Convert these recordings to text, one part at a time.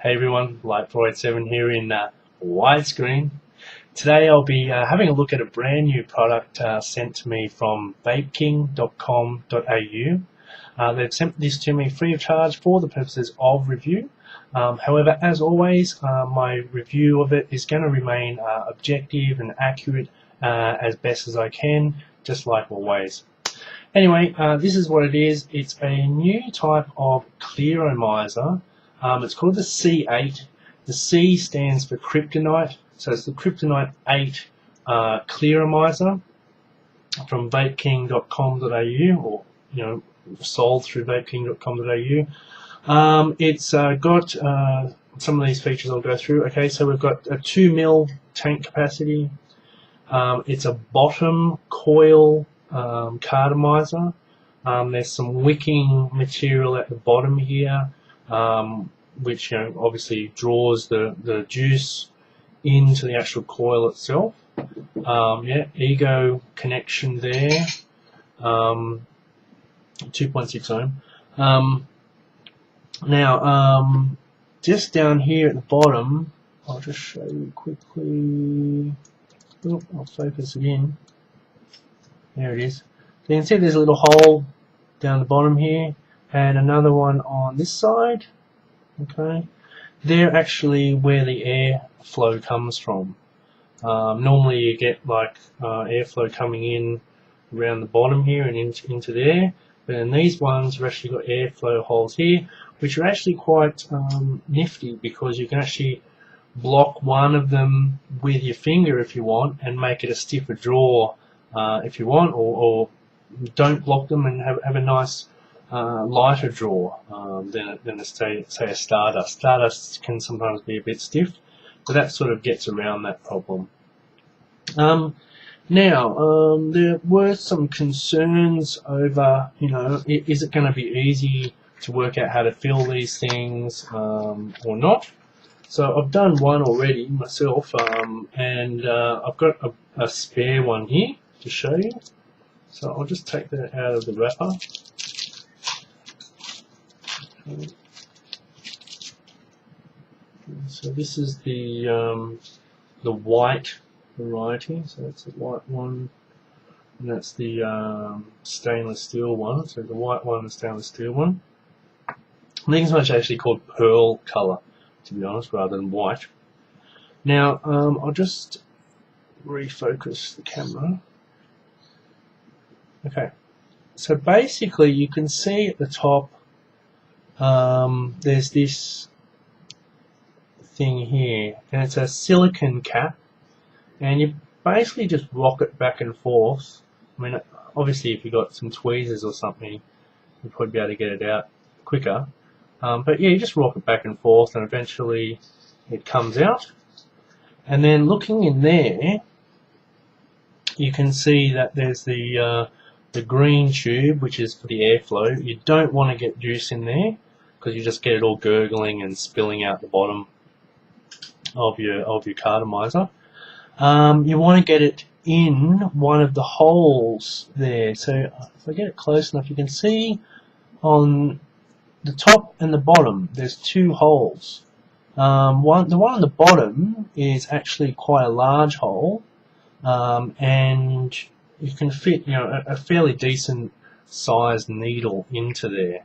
Hey everyone, Core8 here in widescreen. Today I'll be having a look at a brand new product sent to me from vapeking.com.au. They've sent this to me free of charge for the purposes of review. However, as always, my review of it is going to remain objective and accurate as best as I can, just like always. Anyway, this is what it is. It's a new type of Clearomiser. It's called the C8. The C stands for Cryptonite, so it's the Cryptonite 8 Clearomiser from vapeking.com.au, or sold through vapeking.com.au. It's got some of these features I'll go through. Okay, so we've got a 2 ml tank capacity. It's a bottom coil Cartomiser. There's some wicking material at the bottom here, which obviously draws the juice into the actual coil itself. Ego connection there, 2.6 ohm. Now, just down here at the bottom, I'll just show you quickly. I'll focus it in. There it is. So you can see there's a little hole down the bottom here, and another one on this side. Okay, they're actually where the airflow comes from. Normally you get like airflow coming in around the bottom here and into there, but in these ones we've actually got airflow holes here, which are actually quite nifty, because you can actually block one of them with your finger if you want and make it a stiffer draw if you want, or don't block them and have a nice lighter draw than say a Stardust. Stardust can sometimes be a bit stiff, but that sort of gets around that problem. Now, there were some concerns over, is it going to be easy to work out how to fill these things or not? So I've done one already myself, and I've got a spare one here to show you. So I'll just take that out of the wrapper. Okay. So this is the white variety. So that's the white one, and that's the stainless steel one. So the white one and the stainless steel one. I think it's much actually called pearl color, to be honest, rather than white. Now I'll just refocus the camera. Okay, so basically you can see at the top there's this thing here, and it's a silicon cap, and you basically just rock it back and forth. I mean, obviously if you've got some tweezers or something, you'll probably be able to get it out quicker, but yeah, you just rock it back and forth and eventually it comes out. And then looking in there, you can see that there's the green tube, which is for the airflow. You don't want to get juice in there, because you just get it all gurgling and spilling out the bottom of your Cartomiser. You want to get it in one of the holes there. So if I get it close enough, you can see on the top and the bottom there's two holes. The one on the bottom is actually quite a large hole, and you can fit a fairly decent sized needle into there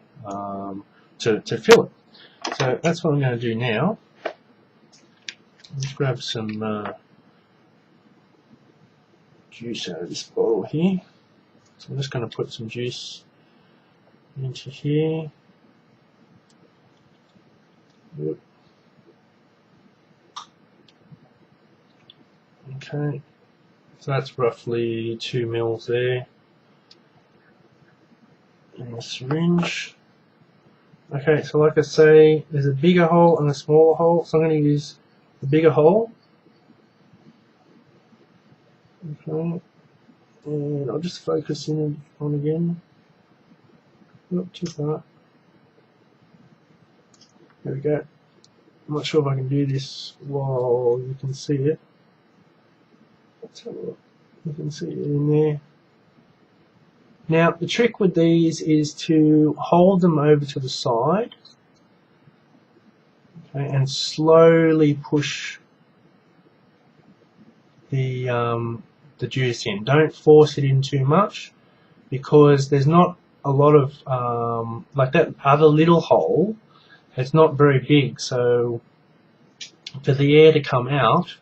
to fill it. So that's what I'm going to do now. Let's grab some juice out of this bottle here. So I'm just going to put some juice into here. Yep. Okay, so that's roughly 2 mils there. And a syringe. Okay, so like I say, there's a bigger hole and a smaller hole, so I'm going to use the bigger hole. Okay, and I'll just focus in on again. Not too far. There we go. I'm not sure if I can do this while you can see it. Let's have a look. You can see it in there. Now the trick with these is to hold them over to the side. Okay, and slowly push the juice in. Don't force it in too much, because there's not a lot of like that other little hole. It's not very big, so for the air to come out,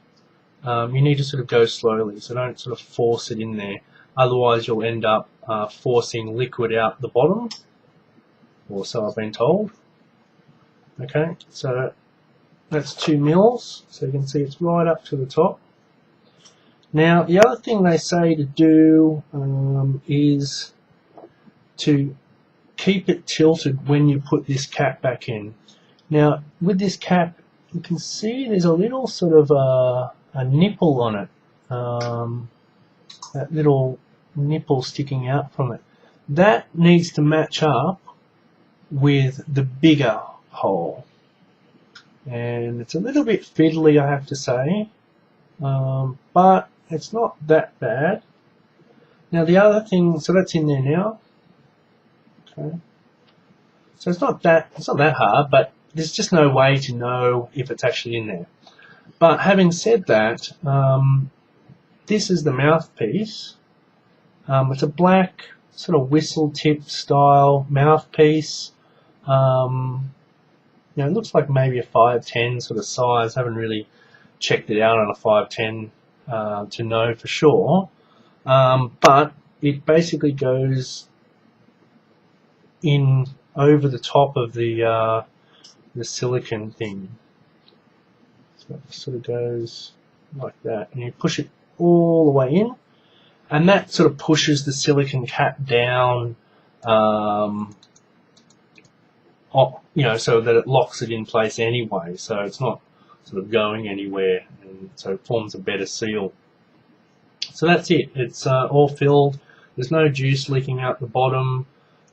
you need to sort of go slowly. So don't sort of force it in there. Otherwise, you'll end up forcing liquid out the bottom, or so I've been told. Okay, so that's 2 mils. So you can see it's right up to the top. Now, the other thing they say to do is to keep it tilted when you put this cap back in. Now, with this cap, you can see there's a little sort of a nipple on it, that little nipple sticking out from it. That needs to match up with the bigger hole, and it's a little bit fiddly, I have to say, but it's not that bad. Now the other thing, so that's in there now. Okay, so it's not that hard, but there's just no way to know if it's actually in there. But having said that, this is the mouthpiece. It's a black sort of whistle tip style mouthpiece. You know, it looks like maybe a 510 sort of size. I haven't really checked it out on a 510 to know for sure. But it basically goes in over the top of the silicon thing. So it sort of goes like that, and you push it all the way in, and that sort of pushes the silicon cap down, you know, so that it locks it in place anyway, so it's not sort of going anywhere, and so it forms a better seal. So that's it. It's all filled. There's no juice leaking out the bottom.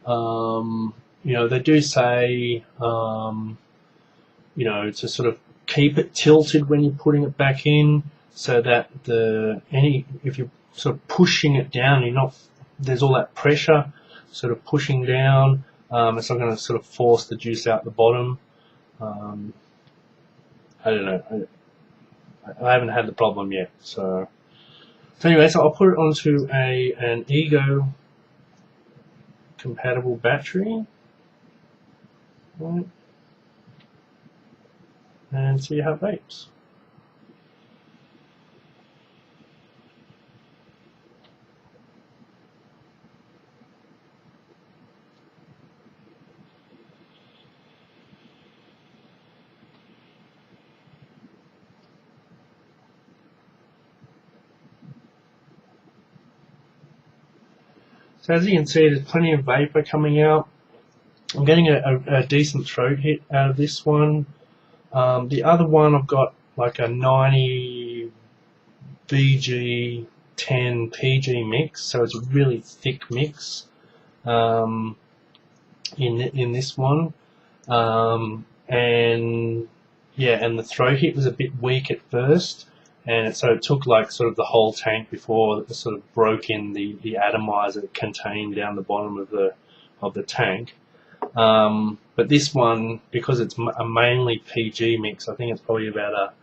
You know, they do say, you know, to sort of keep it tilted when you're putting it back in, so that if you're sort of pushing it down, there's all that pressure sort of pushing down. It's not going to sort of force the juice out the bottom. I don't know. I haven't had the problem yet. So anyway, so I'll put it onto an Ego compatible battery, right, and see how it vapes. So as you can see, there's plenty of vapor coming out. I'm getting a decent throat hit out of this one. The other one, I've got like a 90 VG 10 PG mix, so it's a really thick mix in this one. And yeah, and the throat hit was a bit weak at first, and so it took like sort of the whole tank before it sort of broke in the atomizer contained down the bottom of the tank. But this one, because it's a mainly PG mix, I think it's probably about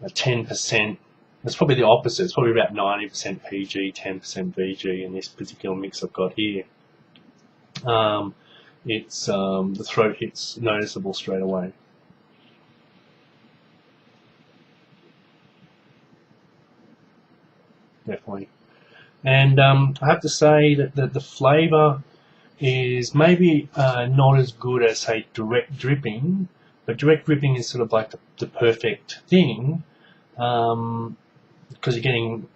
a 10%. It's probably the opposite. It's probably about 90% PG, 10% VG in this particular mix I've got here. The throat hit's noticeable straight away. Definitely. And I have to say that the flavour is maybe not as good as, say, direct dripping, but direct dripping is sort of like the perfect thing, because you're getting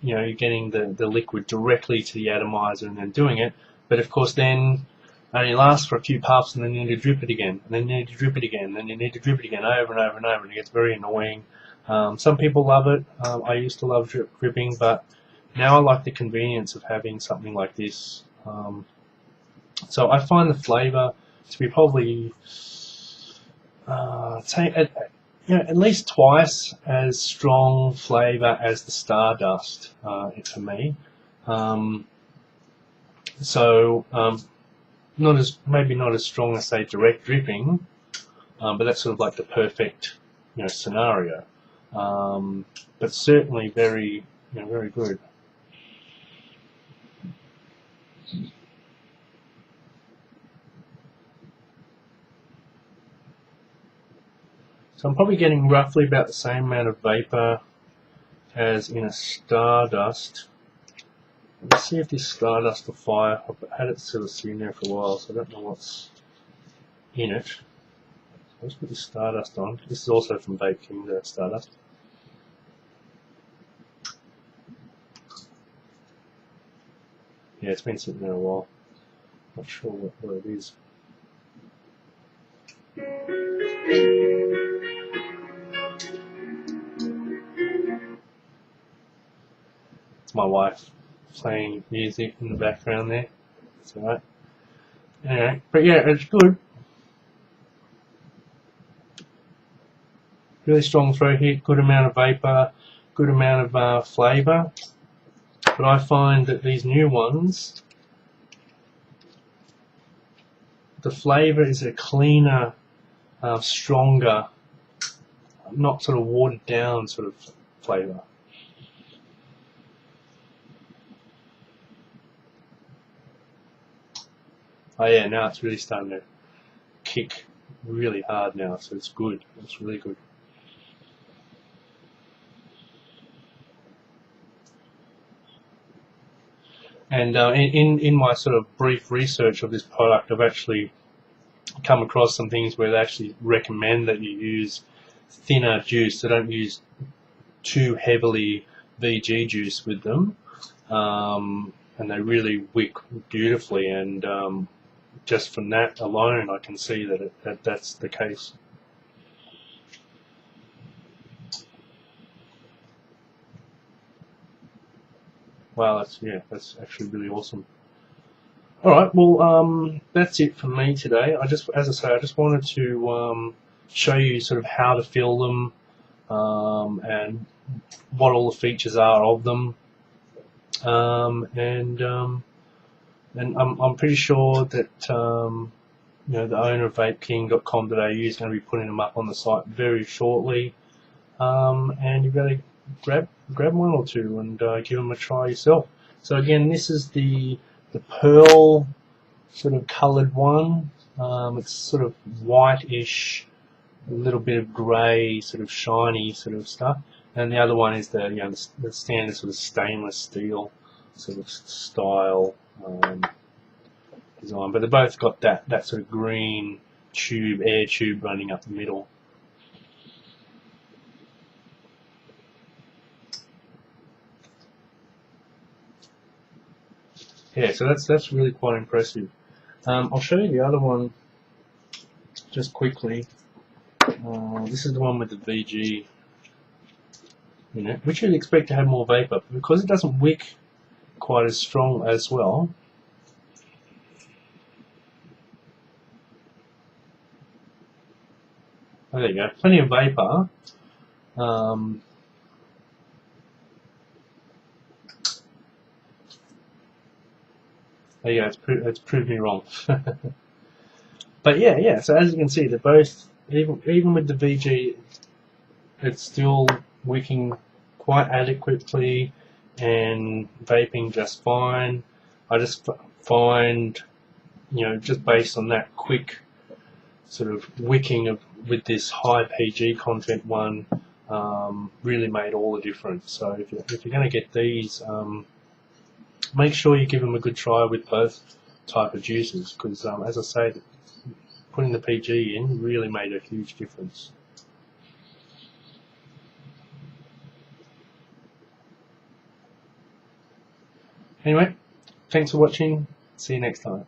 the liquid directly to the atomizer and then doing it. But of course, then it only lasts for a few puffs, and then you need to drip it again, and then you need to drip it again, and then you need to drip it again over and over and over, and it gets very annoying. Some people love it. I used to love dripping, but now I like the convenience of having something like this. So I find the flavour to be probably, at least twice as strong flavour as the Stardust for me. Maybe not as strong as, say, direct dripping, but that's sort of like the perfect, scenario. But certainly very, very good. So I'm probably getting roughly about the same amount of vapor as in a Stardust. Let's see if this Stardust will fire. I've had it sort of sitting there for a while, so I don't know what's in it. Let's put the Stardust on. This is also from Vapeking, the Stardust. Yeah, it's been sitting there a while. Not sure what it is. It's my wife playing music in the background there. That's alright. Anyway, but yeah, it's good. Really strong throw hit, good amount of vapor, good amount of flavour. But I find that these new ones, the flavour is a cleaner, stronger, not sort of watered down sort of flavour. Oh yeah, now it's really starting to kick really hard now, so it's good. It's really good. And in my sort of brief research of this product, I've actually come across some things where they actually recommend that you use thinner juice. They don't use too heavily VG juice with them, and they really wick beautifully. And just from that alone, I can see that that's the case. Wow, that's actually really awesome. All right, well, that's it for me today. As I say, I just wanted to show you sort of how to fill them and what all the features are of them, and I'm pretty sure that the owner of vapeking.com.au is going to be putting them up on the site very shortly, and you've got to grab one or two and give them a try yourself. So again, this is the pearl sort of coloured one. It's sort of whitish, a little bit of grey, sort of shiny sort of stuff. And the other one is the the standard sort of stainless steel sort of style design. But they both got that sort of green tube, air tube running up the middle. Yeah, so that's really quite impressive. I'll show you the other one just quickly. This is the one with the VG in it, which you'd expect to have more vapor, but because it doesn't wick quite as strong as well. Oh, there you go, plenty of vapor. There you go, it's proved me wrong. But yeah. So as you can see, they're both, even with the VG, it's still wicking quite adequately and vaping just fine. I just find, just based on that quick sort of wicking with this high PG content one, really made all the difference. So if you're going to get these, make sure you give them a good try with both type of juices, because as I say, putting the PG in really made a huge difference. Anyway, thanks for watching. See you next time.